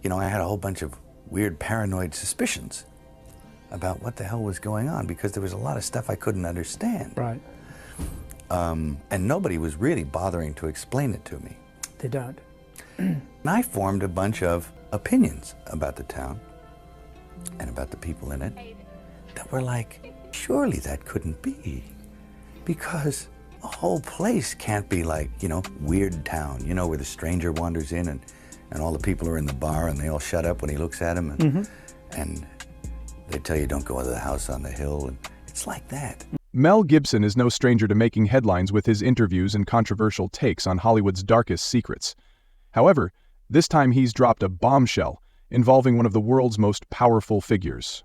I had a whole bunch of weird paranoid suspicions about what the hell was going on because there was a lot of stuff I couldn't understand. Right. And nobody was really bothering to explain it to me. They don't. And I formed a bunch of opinions about the town and about the people in it that were like, surely that couldn't be. Because a whole place can't be like, Weird Town, where the stranger wanders in and all the people are in the bar and they all shut up when he looks at them and they tell you don't go to the house on the hill. And it's like that. Mel Gibson is no stranger to making headlines with his interviews and controversial takes on Hollywood's darkest secrets. However, this time he's dropped a bombshell involving one of the world's most powerful figures,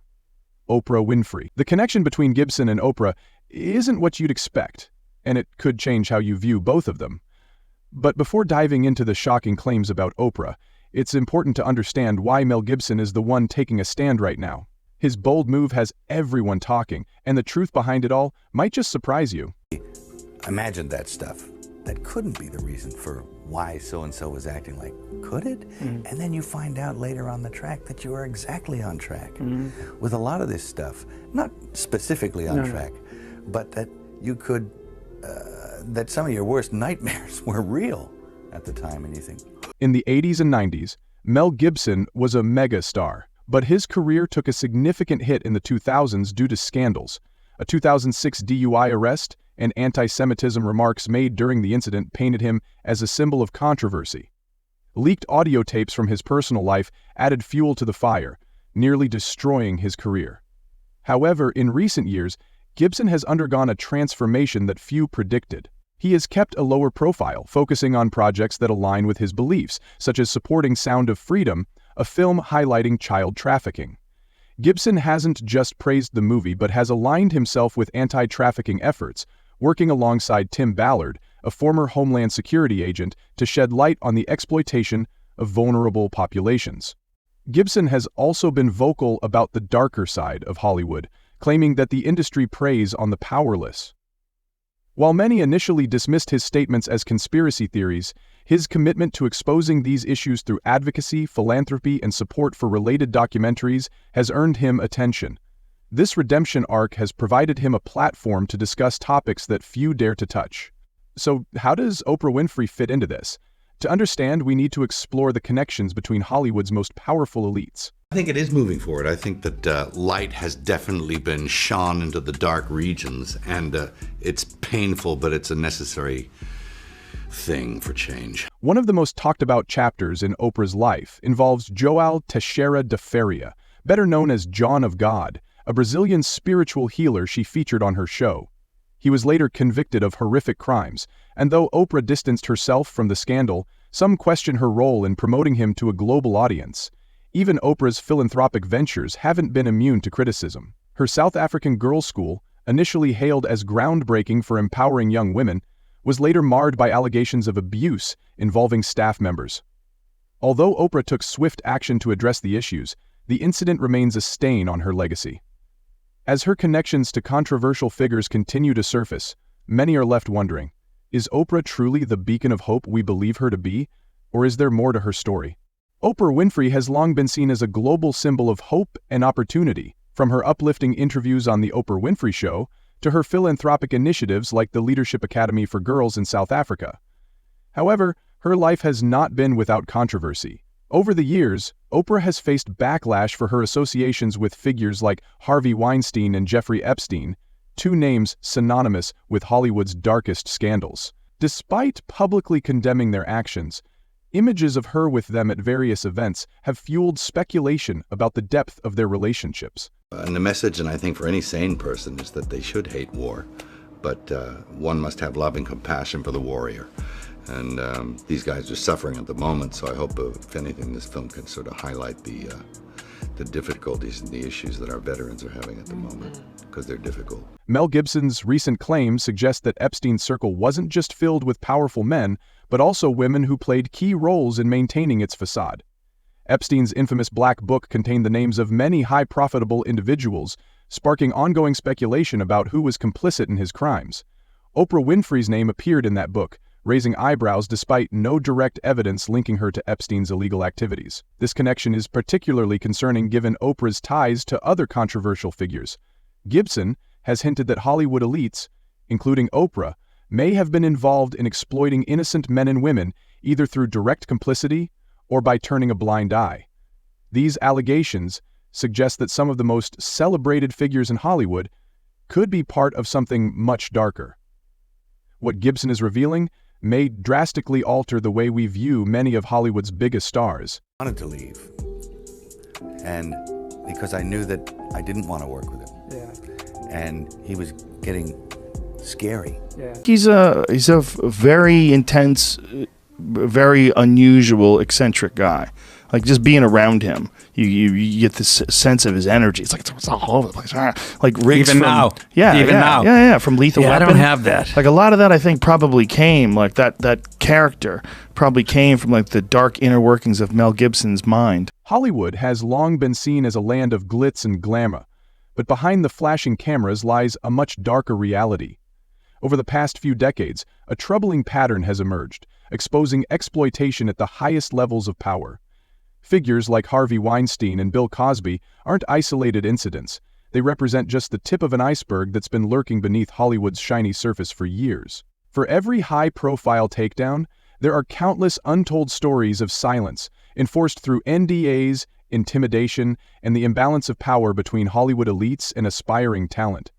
Oprah Winfrey. The connection between Gibson and Oprah isn't what you'd expect, and it could change how you view both of them. But before diving into the shocking claims about Oprah, it's important to understand why Mel Gibson is the one taking a stand right now. His bold move has everyone talking, and the truth behind it all might just surprise you. Imagine that stuff. That couldn't be the reason for why so-and-so was acting like, could it? And then you find out later on the track that you are exactly on track with a lot of this stuff. Not specifically on track, but that you could, that some of your worst nightmares were real at the time, and you think. In the 80s and 90s, Mel Gibson was a mega star, but his career took a significant hit in the 2000s due to scandals. A 2006 DUI arrest and anti-Semitism remarks made during the incident painted him as a symbol of controversy. Leaked audio tapes from his personal life added fuel to the fire, nearly destroying his career. However, in recent years, Gibson has undergone a transformation that few predicted. He has kept a lower profile, focusing on projects that align with his beliefs, such as supporting Sound of Freedom, a film highlighting child trafficking. Gibson hasn't just praised the movie but has aligned himself with anti-trafficking efforts, working alongside Tim Ballard, a former Homeland Security agent, to shed light on the exploitation of vulnerable populations. Gibson has also been vocal about the darker side of Hollywood, claiming that the industry preys on the powerless. While many initially dismissed his statements as conspiracy theories, his commitment to exposing these issues through advocacy, philanthropy, and support for related documentaries has earned him attention. This redemption arc has provided him a platform to discuss topics that few dare to touch. So, how does Oprah Winfrey fit into this? To understand, we need to explore the connections between Hollywood's most powerful elites. I think it is moving forward. I think that light has definitely been shone into the dark regions, and it's painful, but it's a necessary thing for change. One of the most talked about chapters in Oprah's life involves João Teixeira de Faria, better known as John of God, a Brazilian spiritual healer she featured on her show. He was later convicted of horrific crimes, and though Oprah distanced herself from the scandal, some question her role in promoting him to a global audience. Even Oprah's philanthropic ventures haven't been immune to criticism. Her South African girls' school, initially hailed as groundbreaking for empowering young women, was later marred by allegations of abuse involving staff members. Although Oprah took swift action to address the issues, the incident remains a stain on her legacy. As her connections to controversial figures continue to surface, many are left wondering, is Oprah truly the beacon of hope we believe her to be, or is there more to her story? Oprah Winfrey has long been seen as a global symbol of hope and opportunity, from her uplifting interviews on The Oprah Winfrey Show to her philanthropic initiatives like the Leadership Academy for Girls in South Africa. However, her life has not been without controversy. Over the years, Oprah has faced backlash for her associations with figures like Harvey Weinstein and Jeffrey Epstein, two names synonymous with Hollywood's darkest scandals. Despite publicly condemning their actions, images of her with them at various events have fueled speculation about the depth of their relationships. And the message, and I think for any sane person, is that they should hate war, but one must have love and compassion for the warrior. And these guys are suffering at the moment, so I hope, if anything, this film can sort of highlight the difficulties and the issues that our veterans are having at the moment, because they're difficult. Mel Gibson's recent claims suggest that Epstein's circle wasn't just filled with powerful men, but also women who played key roles in maintaining its facade. Epstein's infamous Black Book contained the names of many high-profitable individuals, sparking ongoing speculation about who was complicit in his crimes. Oprah Winfrey's name appeared in that book, raising eyebrows despite no direct evidence linking her to Epstein's illegal activities. This connection is particularly concerning given Oprah's ties to other controversial figures. Gibson has hinted that Hollywood elites, including Oprah, may have been involved in exploiting innocent men and women either through direct complicity or by turning a blind eye. These allegations suggest that some of the most celebrated figures in Hollywood could be part of something much darker. What Gibson is revealing may drastically alter the way we view many of Hollywood's biggest stars. I wanted to leave, and because I knew that I didn't want to work with him. Yeah. And he was getting scary. Yeah. He's a very intense, very unusual, eccentric guy. Like, just being around him, you get this sense of his energy. It's like it's all over the place. Like Riggs even from, now. Yeah, even yeah, now. Yeah, from Lethal Weapon. I don't have that. Like, a lot of that, I think, probably came, like, that character probably came from, like, the dark inner workings of Mel Gibson's mind. Hollywood has long been seen as a land of glitz and glamour, but behind the flashing cameras lies a much darker reality. Over the past few decades, a troubling pattern has emerged, exposing exploitation at the highest levels of power. Figures like Harvey Weinstein and Bill Cosby aren't isolated incidents. They represent just the tip of an iceberg that's been lurking beneath Hollywood's shiny surface for years. For every high-profile takedown, there are countless untold stories of silence, enforced through NDAs, intimidation, and the imbalance of power between Hollywood elites and aspiring talent.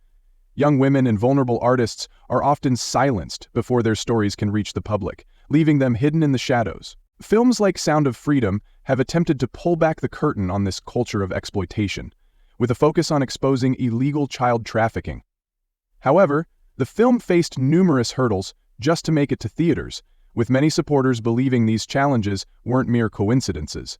Young women and vulnerable artists are often silenced before their stories can reach the public, leaving them hidden in the shadows. Films like Sound of Freedom have attempted to pull back the curtain on this culture of exploitation, with a focus on exposing illegal child trafficking. However, the film faced numerous hurdles just to make it to theaters, with many supporters believing these challenges weren't mere coincidences.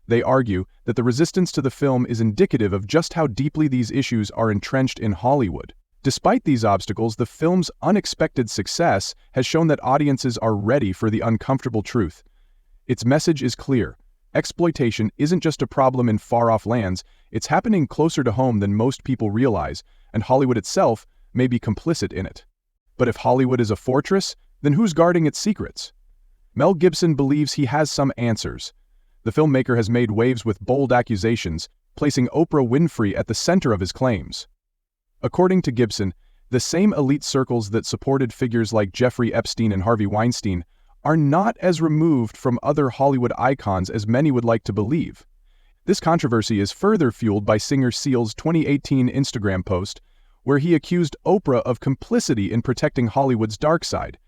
They argue that the resistance to the film is indicative of just how deeply these issues are entrenched in Hollywood. Despite these obstacles, the film's unexpected success has shown that audiences are ready for the uncomfortable truth. Its message is clear. Exploitation isn't just a problem in far-off lands, it's happening closer to home than most people realize, and Hollywood itself may be complicit in it. But if Hollywood is a fortress, then who's guarding its secrets? Mel Gibson believes he has some answers. The filmmaker has made waves with bold accusations, placing Oprah Winfrey at the center of his claims. According to Gibson, the same elite circles that supported figures like Jeffrey Epstein and Harvey Weinstein are not as removed from other Hollywood icons as many would like to believe. This controversy is further fueled by singer Seal's 2018 Instagram post, where he accused Oprah of complicity in protecting Hollywood's dark side.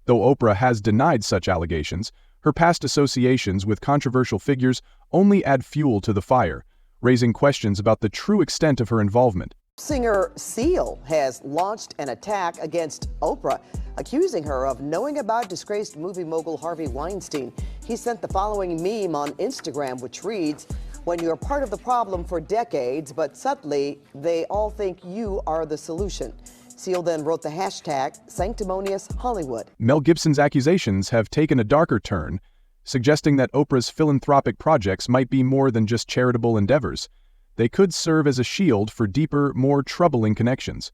Though Oprah has denied such allegations, her past associations with controversial figures only add fuel to the fire, raising questions about the true extent of her involvement. Singer Seal has launched an attack against Oprah, accusing her of knowing about disgraced movie mogul Harvey Weinstein. He sent the following meme on Instagram, which reads, "When you're part of the problem for decades, but subtly, they all think you are the solution." Seal then wrote the hashtag Sanctimonious Hollywood. Mel Gibson's accusations have taken a darker turn, suggesting that Oprah's philanthropic projects might be more than just charitable endeavors. They could serve as a shield for deeper, more troubling connections.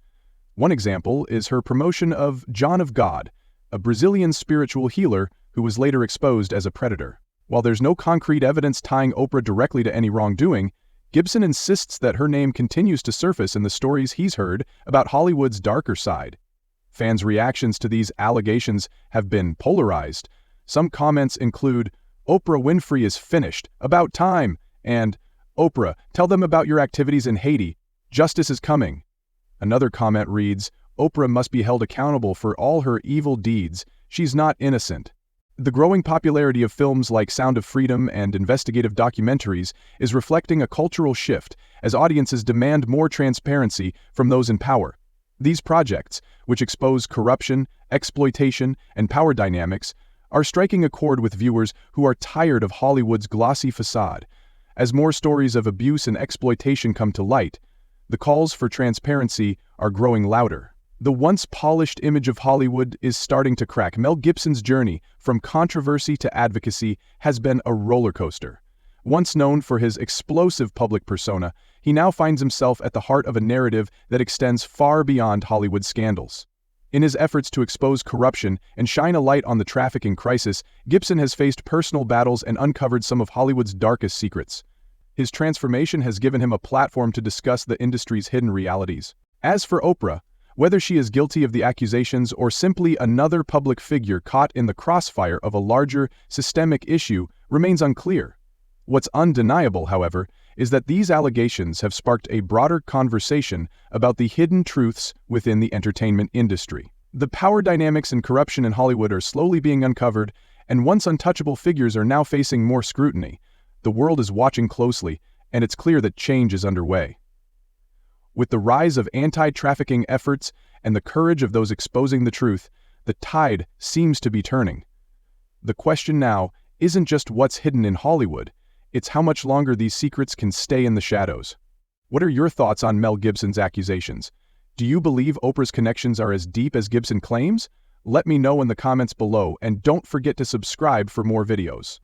One example is her promotion of John of God, a Brazilian spiritual healer who was later exposed as a predator. While there's no concrete evidence tying Oprah directly to any wrongdoing, Gibson insists that her name continues to surface in the stories he's heard about Hollywood's darker side. Fans' reactions to these allegations have been polarized. Some comments include, "Oprah Winfrey is finished, about time," and "Oprah, tell them about your activities in Haiti. Justice is coming." Another comment reads, "Oprah must be held accountable for all her evil deeds. She's not innocent." The growing popularity of films like Sound of Freedom and investigative documentaries is reflecting a cultural shift as audiences demand more transparency from those in power. These projects, which expose corruption, exploitation, and power dynamics, are striking a chord with viewers who are tired of Hollywood's glossy facade. As more stories of abuse and exploitation come to light, the calls for transparency are growing louder. The once polished image of Hollywood is starting to crack. Mel Gibson's journey from controversy to advocacy has been a roller coaster. Once known for his explosive public persona, he now finds himself at the heart of a narrative that extends far beyond Hollywood scandals. In his efforts to expose corruption and shine a light on the trafficking crisis, Gibson has faced personal battles and uncovered some of Hollywood's darkest secrets. His transformation has given him a platform to discuss the industry's hidden realities. As for Oprah, whether she is guilty of the accusations or simply another public figure caught in the crossfire of a larger, systemic issue, remains unclear. What's undeniable, however, is that these allegations have sparked a broader conversation about the hidden truths within the entertainment industry. The power dynamics and corruption in Hollywood are slowly being uncovered, and once untouchable figures are now facing more scrutiny. The world is watching closely, and it's clear that change is underway. With the rise of anti-trafficking efforts and the courage of those exposing the truth, the tide seems to be turning. The question now isn't just what's hidden in Hollywood, it's how much longer these secrets can stay in the shadows. What are your thoughts on Mel Gibson's accusations? Do you believe Oprah's connections are as deep as Gibson claims? Let me know in the comments below, and don't forget to subscribe for more videos.